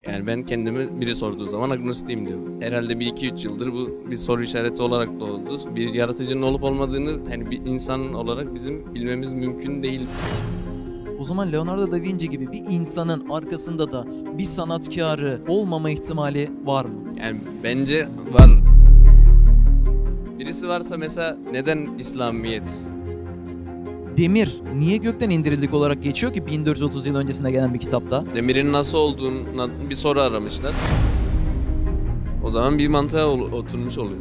Yani ben kendimi biri sorduğu zaman agnostiyim diyorum. Herhalde bir iki üç yıldır bu bir soru işareti olarak doğdu. Bir yaratıcının olup olmadığını hani bir insan olarak bizim bilmemiz mümkün değil. O zaman Leonardo da Vinci gibi bir insanın arkasında da bir sanatkarı olmama ihtimali var mı? Yani bence var. Birisi varsa mesela neden İslamiyet? Demir niye gökten indirildik olarak geçiyor ki 1430 yıl öncesine gelen bir kitapta? Demirin nasıl olduğuna bir soru aramışlar. O zaman bir mantığa oturmuş oluyor.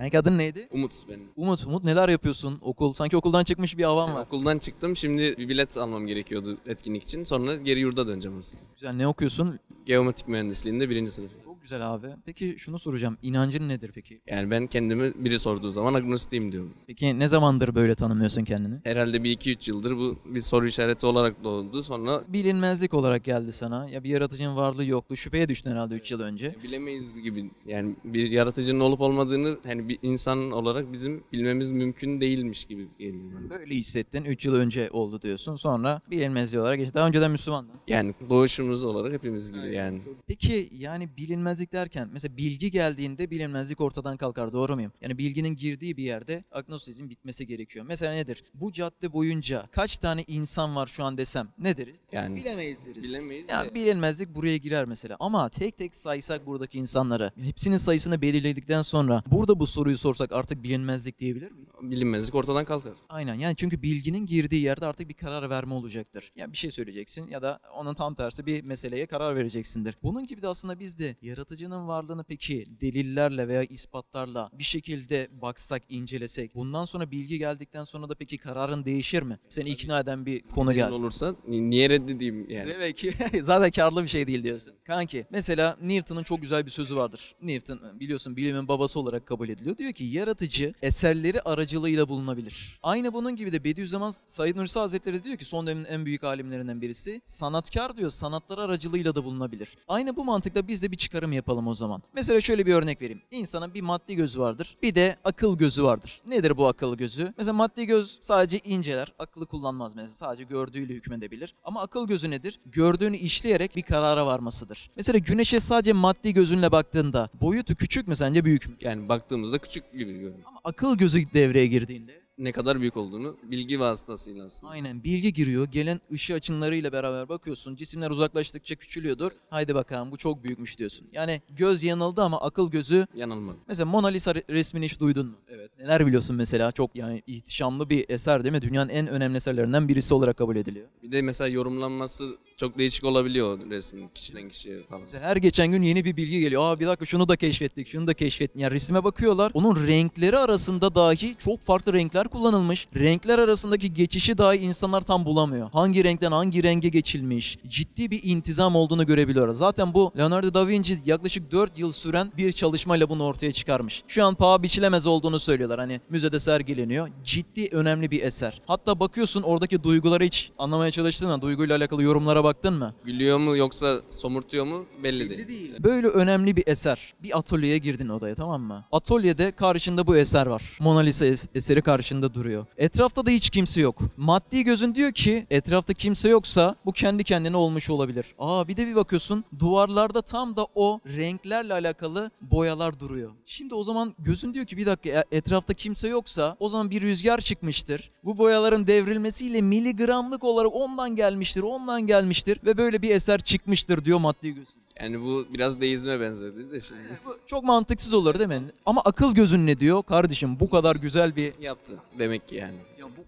Yani adın neydi? Umut benim. Umut neler yapıyorsun? Sanki okuldan çıkmış bir havan var. Okuldan çıktım, şimdi bir bilet almam gerekiyordu etkinlik için. Sonra geri yurda döneceğim aslında. Güzel, ne okuyorsun? Geometrik mühendisliğinde 1. sınıf. Çok güzel abi. Peki şunu soracağım. İnancın nedir peki? Yani ben kendimi biri sorduğu zaman agnostiyim diyorum. Peki ne zamandır böyle tanımlıyorsun kendini? Herhalde bir iki üç yıldır bu bir soru işareti olarak doğdu. Sonra Bilinmezlik olarak geldi sana. Ya bir yaratıcının varlığı yoktu. Şüpheye düştün herhalde 3 yıl önce. bilemeyiz gibi, yani bir yaratıcının olup olmadığını hani bir insan olarak bizim bilmemiz mümkün değilmiş gibi geliyor bana. Böyle hissettin. 3 yıl önce oldu diyorsun. Sonra bilinmezliği olarak geçti. Daha önceden Müslümandın. Yani doğuşumuz olarak hepimiz gibi yani. Peki yani bilinmezlik derken mesela bilgi geldiğinde bilinmezlik ortadan kalkar, doğru muyum? Yani bilginin girdiği bir yerde agnostizm bitmesi gerekiyor. Mesela nedir? Bu cadde boyunca kaç tane insan var şu an desem ne deriz? Yani Bilemeyiz deriz. bilemeyiz Ya de. bilinmezlik buraya girer mesela. Ama tek tek saysak buradaki insanları, hepsinin sayısını belirledikten sonra burada bu soruyu sorsak artık bilinmezlik diyebilir miyiz? Bilinmezlik ortadan kalkar. Aynen, yani çünkü bilginin girdiği yerde artık bir karar verme olacaktır. Ya bir şey söyleyeceksin ya da onun tam tersi bir meseleye karar vereceksindir. Bunun gibi de aslında biz de yaratıcının varlığını peki delillerle veya ispatlarla bir şekilde baksak, incelesek, bundan sonra bilgi geldikten sonra da peki kararın değişir mi? Seni ikna eden bir konu Neden gelsin. olursa niye reddedeyim yani. Demek ki zaten karlı bir şey değil diyorsun. Kanki mesela Newton'un çok güzel bir sözü vardır. Newton biliyorsun bilimin babası olarak kabul ediliyor. Diyor ki yaratıcı eserleri aracılığıyla bulunabilir. Aynı bunun gibi de Bediüzzaman Said Nursi Hazretleri diyor ki son dönemin en büyük alimlerinden birisi. Sanatkar diyor sanatları aracılığıyla da bulunabilir. Aynı bu mantıkla biz de bir çıkarım yapalım o zaman. Mesela şöyle bir örnek vereyim. İnsanın bir maddi gözü vardır. Bir de akıl gözü vardır. Nedir bu akıl gözü? Mesela maddi göz sadece inceler. Akıllı kullanmaz mesela. Sadece gördüğüyle hükmedebilir. Ama akıl gözü nedir? Gördüğünü işleyerek bir karara varmasıdır. Mesela güneşe sadece maddi gözünle baktığında boyutu küçük mü sence büyük mü? Yani baktığımızda küçük gibi görünüyor. Ama akıl gözü devreye girdiğinde Ne kadar büyük olduğunu bilgi vasıtasıyla aslında. aynen bilgi giriyor. Gelen ışığı açınlarıyla beraber bakıyorsun. Cisimler uzaklaştıkça küçülüyordur. Haydi bakalım bu çok büyükmüş diyorsun. Yani göz yanıldı ama akıl gözü. Yanılmadı. Mesela Mona Lisa resmini hiç duydun mu? Evet. Neler biliyorsun mesela? Çok yani ihtişamlı bir eser değil mi? Dünyanın en önemli eserlerinden birisi olarak kabul ediliyor. Bir de mesela yorumlanması çok değişik olabiliyor o resmin kişiden kişiye falan. Mesela her geçen gün yeni bir bilgi geliyor. Aa bir dakika şunu da keşfettik, şunu da keşfettik. Yani resime bakıyorlar. Onun renkleri arasında dahi çok farklı renkler kullanılmış. Renkler arasındaki geçişi dahi insanlar tam bulamıyor. Hangi renkten hangi renge geçilmiş. Ciddi bir intizam olduğunu görebiliyoruz. Zaten bu Leonardo da Vinci yaklaşık 4 yıl süren bir çalışmayla bunu ortaya çıkarmış. Şu an paha biçilemez olduğunu söylüyorlar. Hani müzede sergileniyor. Ciddi önemli bir eser. Hatta bakıyorsun oradaki duyguları hiç anlamaya çalıştın mı? Duyguyla alakalı yorumlara baktın mı? Gülüyor mu yoksa somurtuyor mu belli değil. Böyle önemli bir eser. Bir atölyeye girdin odaya, tamam mı? Atölyede karşında bu eser var. Mona Lisa eseri karşında duruyor. Etrafta da hiç kimse yok. Maddi gözün diyor ki etrafta kimse yoksa bu kendi kendine olmuş olabilir. Bir de bir bakıyorsun duvarlarda tam da o renklerle alakalı boyalar duruyor. Şimdi o zaman gözün diyor ki bir dakika etrafta kimse yoksa o zaman bir rüzgar çıkmıştır. Bu boyaların devrilmesiyle miligramlık olarak ondan gelmiştir ve böyle bir eser çıkmıştır diyor maddi gözün. Yani bu biraz deizme benzedi de şimdi. Bu çok mantıksız olur değil mi? Ama akıl gözün ne diyor? Kardeşim bu kadar güzel bir Yaptı demek ki yani.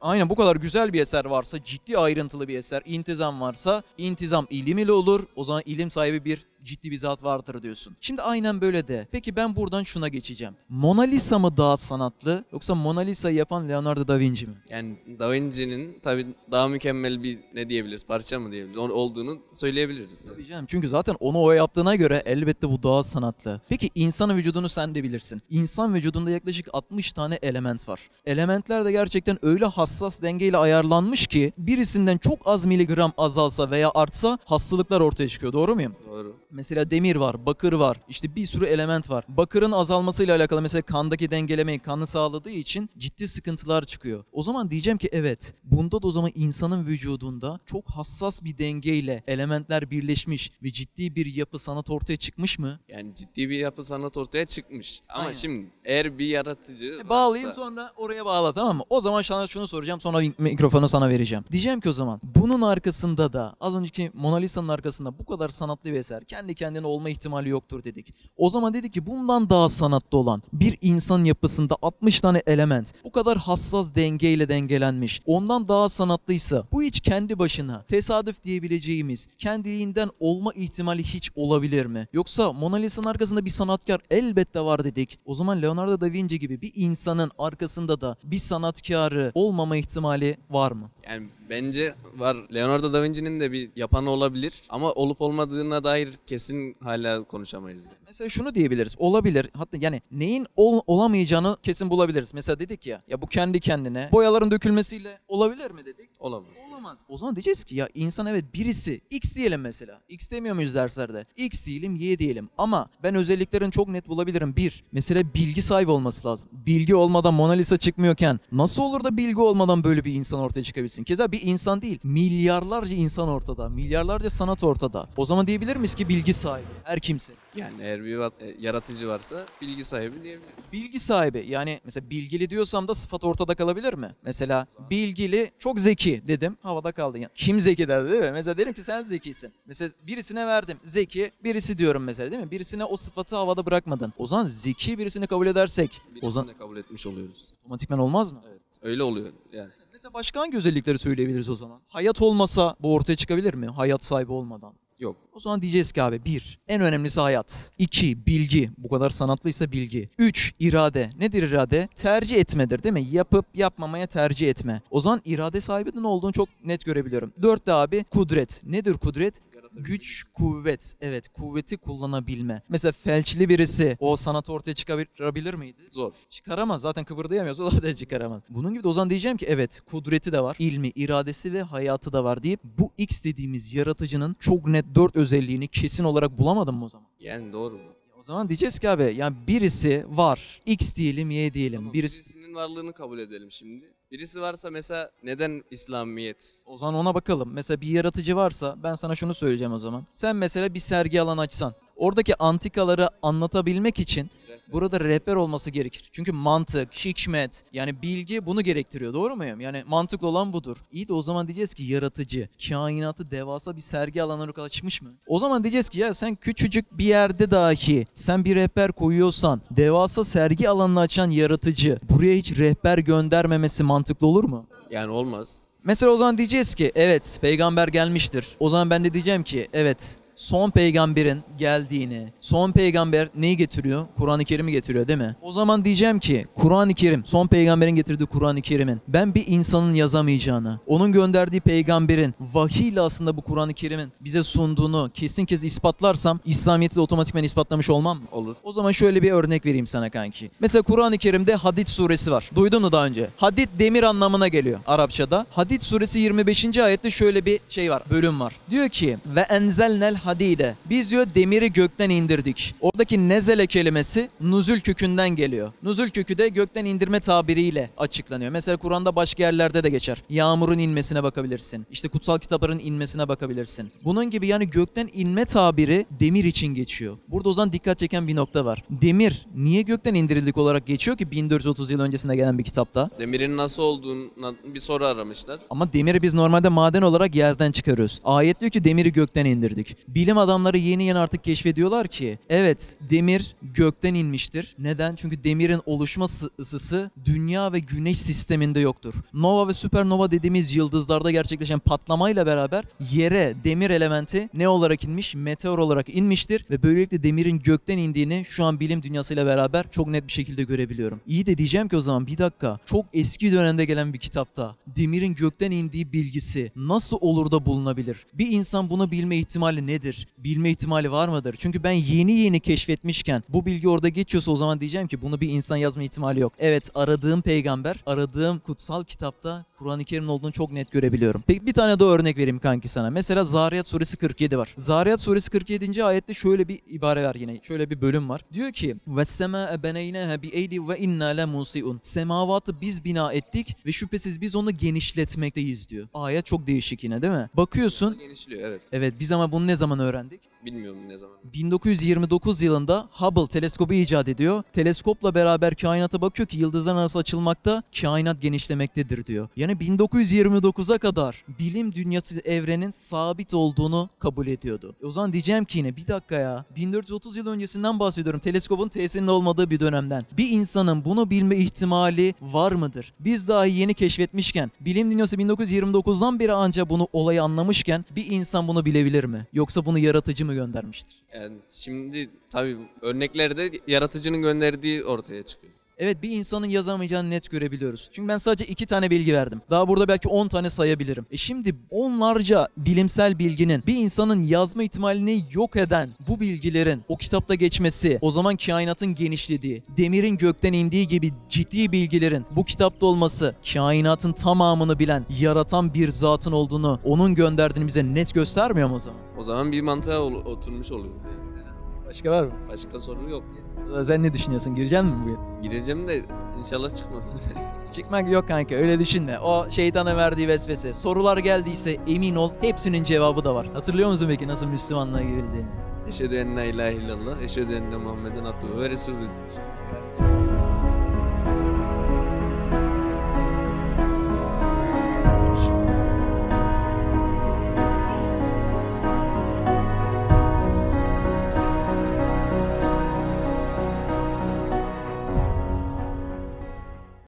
aynen bu kadar güzel bir eser varsa, ciddi ayrıntılı bir eser, intizam varsa, intizam ilim ile olur. O zaman ilim sahibi bir ciddi bir zat vardır diyorsun. Şimdi aynen böyle de. Peki ben buradan şuna geçeceğim. Mona Lisa mı daha sanatlı yoksa Mona Lisa'yı yapan Leonardo da Vinci mi? Yani Da Vinci'nin tabii daha mükemmel bir ne diyebiliriz, parça mı diyebiliriz olduğunu söyleyebiliriz. Tabii canım, çünkü zaten onu o yaptığına göre elbette bu daha sanatlı. Peki insanın vücudunu sen de bilirsin. İnsan vücudunda yaklaşık 60 tane element var. Elementler de gerçekten öyle hassas dengeyle ayarlanmış ki birisinden çok az miligram azalsa veya artsa hastalıklar ortaya çıkıyor. Doğru muyum? Doğru. Mesela demir var, bakır var, işte bir sürü element var. Bakırın azalmasıyla alakalı mesela kandaki dengelemeyi, kanı sağladığı için ciddi sıkıntılar çıkıyor. O zaman diyeceğim ki evet, bunda da o zaman insanın vücudunda çok hassas bir dengeyle elementler birleşmiş ve ciddi bir yapı sanat ortaya çıkmış mı? Yani ciddi bir yapı sanat ortaya çıkmış. Ama Aynen. şimdi eğer bir yaratıcı Bağlayayım varsa- sonra oraya bağla, tamam mı? O zaman sana şunu soracağım, sonra mikrofonu sana vereceğim. Diyeceğim ki o zaman bunun arkasında da az önceki Mona Lisa'nın arkasında bu kadar sanatlı bir eser kendi kendine olma ihtimali yoktur dedik. O zaman dedik ki bundan daha sanatlı olan bir insan yapısında 60 tane element bu kadar hassas dengeyle dengelenmiş. Ondan daha sanatlıysa bu hiç kendi başına tesadüf diyebileceğimiz kendiliğinden olma ihtimali hiç olabilir mi? Yoksa Mona Lisa'nın arkasında bir sanatkar elbette var dedik. O zaman Leonardo da Vinci gibi bir insanın arkasında da bir sanatkarı olmama ihtimali var mı? Yani bence var. Leonardo da Vinci'nin de bir yapanı olabilir ama olup olmadığına dair kesin hala konuşamayız. Mesela şunu diyebiliriz. Olabilir. Hatta yani neyin olamayacağını kesin bulabiliriz. Mesela dedik ya bu kendi kendine boyaların dökülmesiyle olabilir mi dedik? Olamaz. Olamaz. O zaman diyeceğiz ki ya insan evet birisi X diyelim mesela. X demiyor muyuz derslerde? X diyelim, Y diyelim. Ama ben özelliklerini çok net bulabilirim. Bir, mesela bilgi sahibi olması lazım. Bilgi olmadan Mona Lisa çıkmıyorken nasıl olur da bilgi olmadan böyle bir insan ortaya çıkabilsin? Keza bir insan değil, milyarlarca insan ortada. Milyarlarca sanat ortada. O zaman diyebilir miyiz ki bilgi sahibi? Her kimse. Yani eğer bir yaratıcı varsa bilgi sahibi diyebiliriz. Bilgi sahibi, yani mesela bilgili diyorsam da sıfat ortada kalabilir mi? Mesela bilgili, çok zeki dedim, havada kaldı. Yani kim zeki derdi değil mi? Mesela derim ki sen zekisin. Mesela birisine verdim zeki, birisi diyorum mesela değil mi? Birisine o sıfatı havada bırakmadın. O zaman zeki birisini kabul edersek o Birisini zaman de kabul etmiş oluyoruz. otomatikman olmaz mı? Evet. Öyle oluyor yani. Mesela başka hangi özellikleri söyleyebiliriz o zaman? Hayat olmasa bu ortaya çıkabilir mi? Hayat sahibi olmadan. Yok. O zaman diyeceğiz ki abi 1. En önemlisi hayat. 2. Bilgi. Bu kadar sanatlıysa bilgi. 3. irade. Nedir irade? Tercih etmedir değil mi? Yapıp yapmamaya tercih etme. O zaman irade sahibinin olduğunu çok net görebiliyorum. 4 de abi kudret. Nedir kudret? Güç, kuvvet. Evet, kuvveti kullanabilme. Mesela felçli birisi o sanatı ortaya çıkarabilir miydi? Zor. Çıkaramaz. Zaten kıpırdayamıyorsa o da çıkaramaz. Bunun gibi de o zaman diyeceğim ki evet, kudreti de var, ilmi, iradesi ve hayatı da var deyip bu X dediğimiz yaratıcının çok net 4 özelliğini kesin olarak bulamadım mı o zaman? Yani doğru. O zaman diyeceğiz ki abi yani birisi var. X diyelim, Y diyelim. Tamam, Birisi... birisinin varlığını kabul edelim şimdi. Birisi varsa mesela neden İslamiyet? O zaman ona bakalım. Mesela bir yaratıcı varsa ben sana şunu söyleyeceğim o zaman. Sen mesela bir sergi alanı açsan. Oradaki antikaları anlatabilmek için burada rehber olması gerekir. Çünkü mantık, hikmet, yani bilgi bunu gerektiriyor. Doğru muyum? Yani mantıklı olan budur. İyi de o zaman diyeceğiz ki yaratıcı, kainatı devasa bir sergi alanı açmış mı? O zaman diyeceğiz ki ya sen küçücük bir yerde dahi sen bir rehber koyuyorsan devasa sergi alanını açan yaratıcı buraya hiç rehber göndermemesi mantıklı olur mu? Yani olmaz. Mesela o zaman diyeceğiz ki evet peygamber gelmiştir. O zaman ben de diyeceğim ki evet son peygamberin geldiğini, son peygamber neyi getiriyor? Kur'an-ı Kerim'i getiriyor değil mi? O zaman diyeceğim ki Kur'an-ı Kerim, son peygamberin getirdiği Kur'an-ı Kerim'in ben bir insanın yazamayacağını, onun gönderdiği peygamberin vahiyle aslında bu Kur'an-ı Kerim'in bize sunduğunu kesin kez ispatlarsam İslamiyet'i de otomatikman ispatlamış olmam mı? Olur. O zaman şöyle bir örnek vereyim sana kanki. Mesela Kur'an-ı Kerim'de Hadid suresi var. Duydun mu daha önce? Hadid demir anlamına geliyor Arapçada. Hadid suresi 25. ayette şöyle bir şey var, bölüm var. Diyor ki ve enzelnel hadide. Biz diyor demiri gökten indirdik. Oradaki nezele kelimesi nuzul kökünden geliyor. Nuzul kökü de gökten indirme tabiriyle açıklanıyor. Mesela Kur'an'da başka yerlerde de geçer. Yağmurun inmesine bakabilirsin. İşte kutsal kitapların inmesine bakabilirsin. Bunun gibi yani gökten inme tabiri demir için geçiyor. Burada o zaman dikkat çeken bir nokta var. Demir niye gökten indirildik olarak geçiyor ki 1430 yıl öncesinde gelen bir kitapta? Demirin nasıl olduğuna bir soru aramışlar. Ama demiri biz normalde maden olarak yerden çıkarıyoruz. Ayet diyor ki demiri gökten indirdik. Bilim adamları yeni artık keşfediyorlar ki evet demir gökten inmiştir. Neden? Çünkü demirin oluşma ısısı dünya ve güneş sisteminde yoktur. Nova ve süpernova dediğimiz yıldızlarda gerçekleşen patlamayla beraber yere demir elementi ne olarak inmiş? Meteor olarak inmiştir ve böylelikle demirin gökten indiğini şu an bilim dünyasıyla beraber çok net bir şekilde görebiliyorum. İyi de diyeceğim ki o zaman bir dakika çok eski dönemde gelen bir kitapta demirin gökten indiği bilgisi nasıl olur da bulunabilir? Bir insan bunu bilme ihtimali nedir? midir? Bilme ihtimali var mıdır? Çünkü ben yeni keşfetmişken bu bilgi orada geçiyorsa o zaman diyeceğim ki bunu bir insan yazma ihtimali yok. Evet, aradığım peygamber, aradığım kutsal kitapta Kur'an-ı Kerim'in olduğunu çok net görebiliyorum. Peki bir tane daha örnek vereyim kanki sana. Mesela Zariyat suresi 47 var. Zariyat suresi 47. ayette şöyle bir ibare var yine. Şöyle bir bölüm var. Diyor ki وَالسَّمَاءَ بَنَيْنَاهَا بِاَيْدِ وَاِنَّا لَمُوسِئُونَ Semavatı biz bina ettik ve şüphesiz biz onu genişletmekteyiz diyor. Ayet çok değişik yine değil mi? Bakıyorsun. Genişliyor, evet. Evet, biz ama bunu ne zaman öğrendik? Bilmiyorum ne zaman. 1929 yılında Hubble teleskobu icat ediyor. Teleskopla beraber kainata bakıyor ki yıldızlar arası açılmakta, kainat genişlemektedir diyor. Yani 1929'a kadar bilim dünyası evrenin sabit olduğunu kabul ediyordu. O zaman diyeceğim ki yine bir dakika ya. 1430 yıl öncesinden bahsediyorum. Teleskopun tesirinin olmadığı bir dönemden. Bir insanın bunu bilme ihtimali var mıdır? Biz dahi yeni keşfetmişken, bilim dünyası 1929'dan beri anca bunu olayı anlamışken bir insan bunu bilebilir mi? Yoksa bunu yaratıcı mı göndermiştir? Yani şimdi tabii örneklerde yaratıcının gönderdiği ortaya çıkıyor. Evet, bir insanın yazamayacağını net görebiliyoruz. Çünkü ben sadece 2 tane bilgi verdim. Daha burada belki 10 tane sayabilirim. Şimdi onlarca bilimsel bilginin bir insanın yazma ihtimalini yok eden bu bilgilerin o kitapta geçmesi, o zaman kainatın genişlediği, demirin gökten indiği gibi ciddi bilgilerin bu kitapta olması, kainatın tamamını bilen, yaratan bir zatın olduğunu, onun gönderdiğini bize net göstermiyor mu o zaman? O zaman bir mantığa oturmuş oluyor. Başka var mı? Başka soru yok. Sen ne düşünüyorsun? Gireceksin mi buraya? Gireceğim de inşallah çıkmam. Çıkmak yok kanka, öyle düşünme. O şeytana verdiği vesvese. Sorular geldiyse emin ol hepsinin cevabı da var. Hatırlıyor musun peki nasıl Müslümanlığa girildiğini? Eşhedü en la ilahe illallah, eşhedü enne Muhammeden abduhu ve resulü.